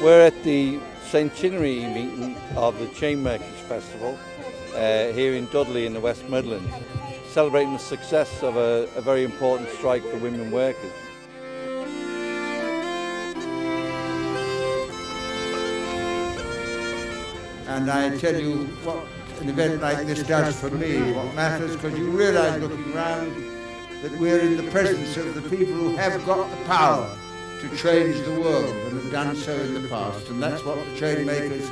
We're at the centenary meeting of the Chainmakers Festival here in Dudley in the West Midlands, celebrating the success of a very important strike for women workers. And I tell you what an event like this does for me, what matters, because you realise looking around that we're in the presence of the people who have got the power to change the world and have done so in the past. And that's what the Chainmakers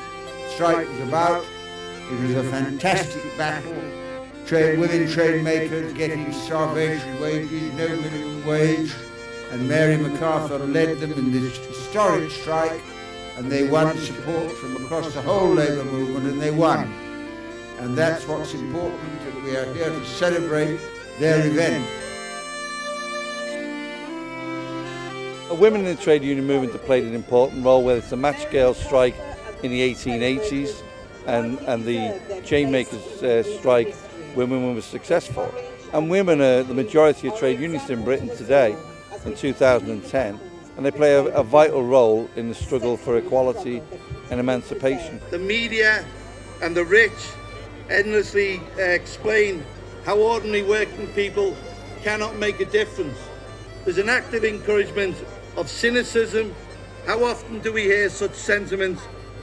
strike was about. It was a fantastic battle. Women chainmakers getting starvation wages, no minimum wage, and Mary McCarthy led them in this historic strike, and they won support from across the whole labour movement, and they won. And that's what's important, that we are here to celebrate their event. Women in the trade union movement have played an important role, whether it's the match girls strike in the 1880s and the chainmakers strike when women were successful. And women are the majority of trade unionists in Britain today in 2010, and they play a vital role in the struggle for equality and emancipation. The media and the rich endlessly explain how ordinary working people cannot make a difference. There's an active encouragement of cynicism. How often do we hear such sentiments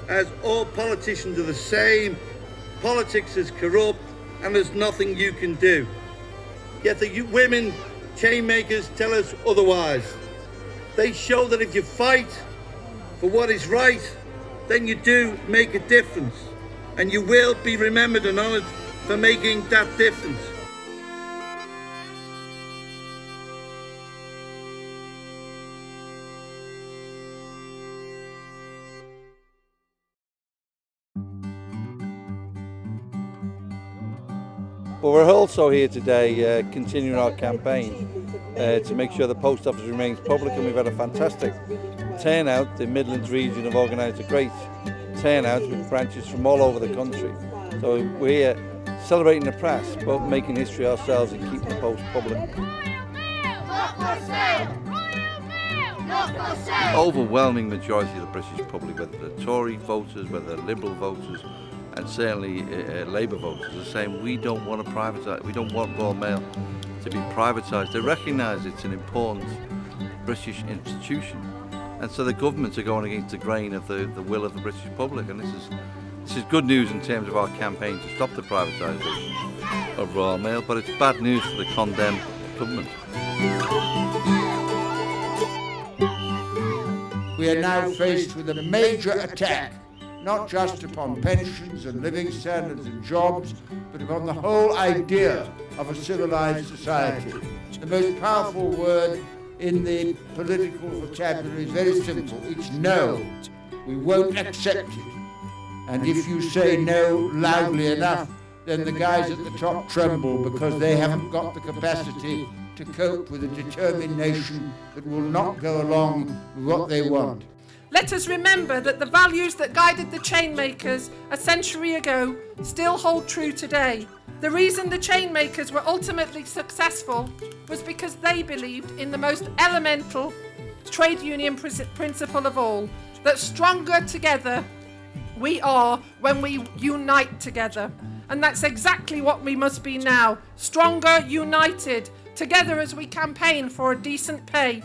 as all politicians are the same, politics is corrupt, and there's nothing you can do? Yet the women chainmakers tell us otherwise. They show that if you fight for what is right, then you do make a difference, and you will be remembered and honoured for making that difference. But we're also here today continuing our campaign to make sure the post office remains public, and we've had a fantastic turnout. The Midlands region have organised a great turnout with branches from all over the country. So we're here celebrating the press, but making history ourselves and keeping the post public. Overwhelming majority of the British public, whether they're Tory voters, whether they're Liberal voters, and certainly Labour voters, are saying we don't want to privatise, we don't want Royal Mail to be privatised. They recognise it's an important British institution, and so the governments are going against the grain of the will of the British public, and this is good news in terms of our campaign to stop the privatisation of Royal Mail, but it's bad news for the condemned government. We are now faced with a major attack, not just upon pensions and living standards and jobs, but upon the whole idea of a civilised society. The most powerful word in the political vocabulary is very simple. It's no. We won't accept it. And if you say no loudly enough, then the guys at the top tremble, because they haven't got the capacity to cope with a determination that will not go along with what they want. Let us remember that the values that guided the chainmakers a century ago still hold true today. The reason the chainmakers were ultimately successful was because they believed in the most elemental trade union principle of all, that stronger together we are when we unite together. And that's exactly what we must be now, stronger, united, together as we campaign for a decent pay,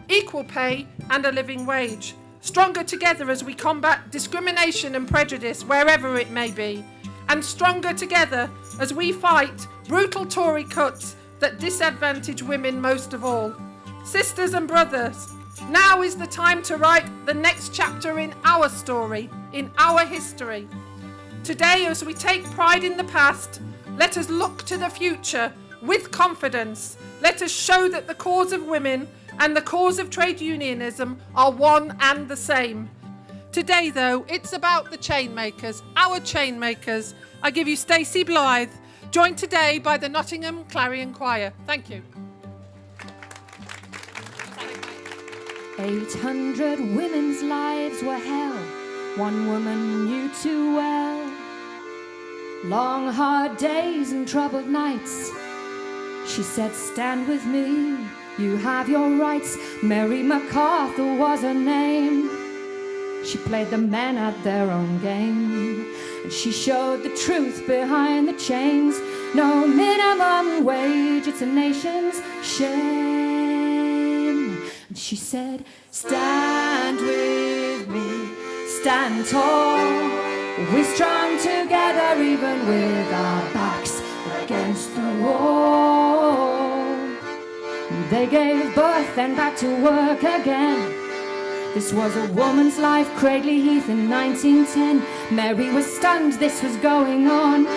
equal pay and a living wage. Stronger together as we combat discrimination and prejudice wherever it may be. And stronger together as we fight brutal Tory cuts that disadvantage women most of all. Sisters and brothers, now is the time to write the next chapter in our story, in our history. Today, as we take pride in the past, let us look to the future with confidence. Let us show that the cause of women and the cause of trade unionism are one and the same. Today, though, it's about the chainmakers, our chainmakers. I give you Stacey Blythe, joined today by the Nottingham Clarion Choir. Thank you. 800 women's lives were hell, one woman knew too well. Long hard days and troubled nights, she said, stand with me, you have your rights. Mary McCarthy was her name. She played the men at their own game, and she showed the truth behind the chains. No minimum wage, it's a nation's shame. And she said, stand with me, stand tall. We're strong together even with our backs against the wall. They gave birth and back to work again. This was a woman's life, Cradley Heath in 1910. Mary was stunned this was going on.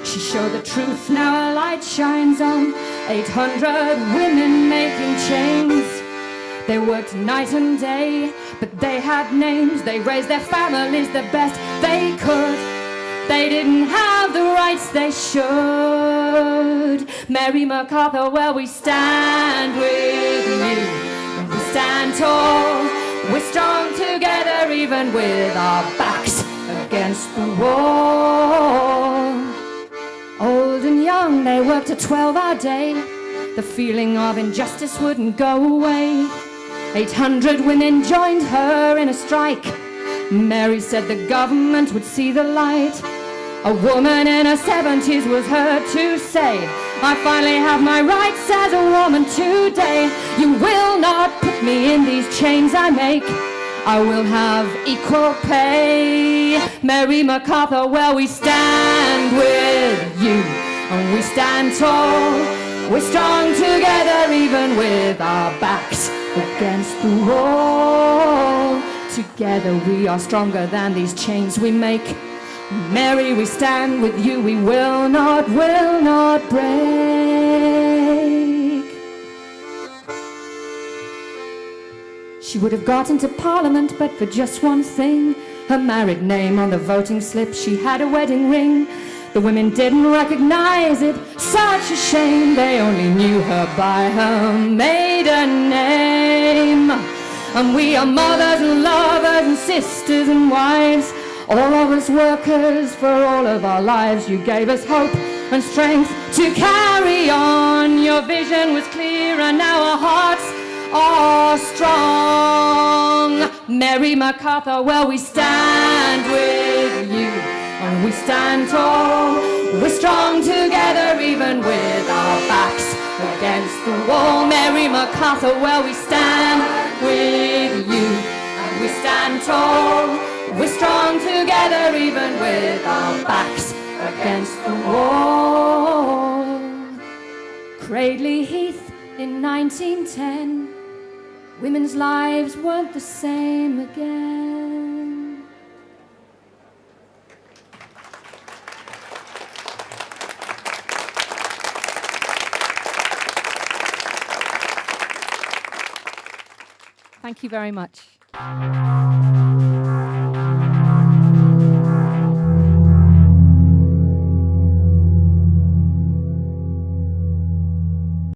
She showed the truth, now a light shines on 800 women making chains. They worked night and day, but they had names. They raised their families the best they could. They didn't have the rights they should. Mary McCarthy, well, we stand with you. We stand tall. We're strong together even with our backs against the wall. Old and young, they worked a 12-hour day. The feeling of injustice wouldn't go away. 800 women joined her in a strike. Mary said the government would see the light. A woman in her 70s was heard to say, I finally have my rights as a woman today. You will not put me in these chains I make. I will have equal pay. Mary McCarthy, well, we stand with you, and we stand tall. We're strong together even with our backs against the wall. Together we are stronger than these chains we make. Mary, we stand with you, we will not break. She would have got into Parliament, but for just one thing. Her married name on the voting slip, she had a wedding ring. The women didn't recognize it, such a shame. They only knew her by her maiden name. And we are mothers and lovers and sisters and wives, all of us workers for all of our lives. You gave us hope and strength to carry on. Your vision was clear and now our hearts are strong. Mary McCarthy, well, we stand with you, and we stand tall. We're strong together even with our backs against the wall. Mary McCarthy, well, we stand with you, and we stand tall. We're strong together even with our backs against the wall. Cradley Heath in 1910. Women's lives weren't the same again. Thank you very much.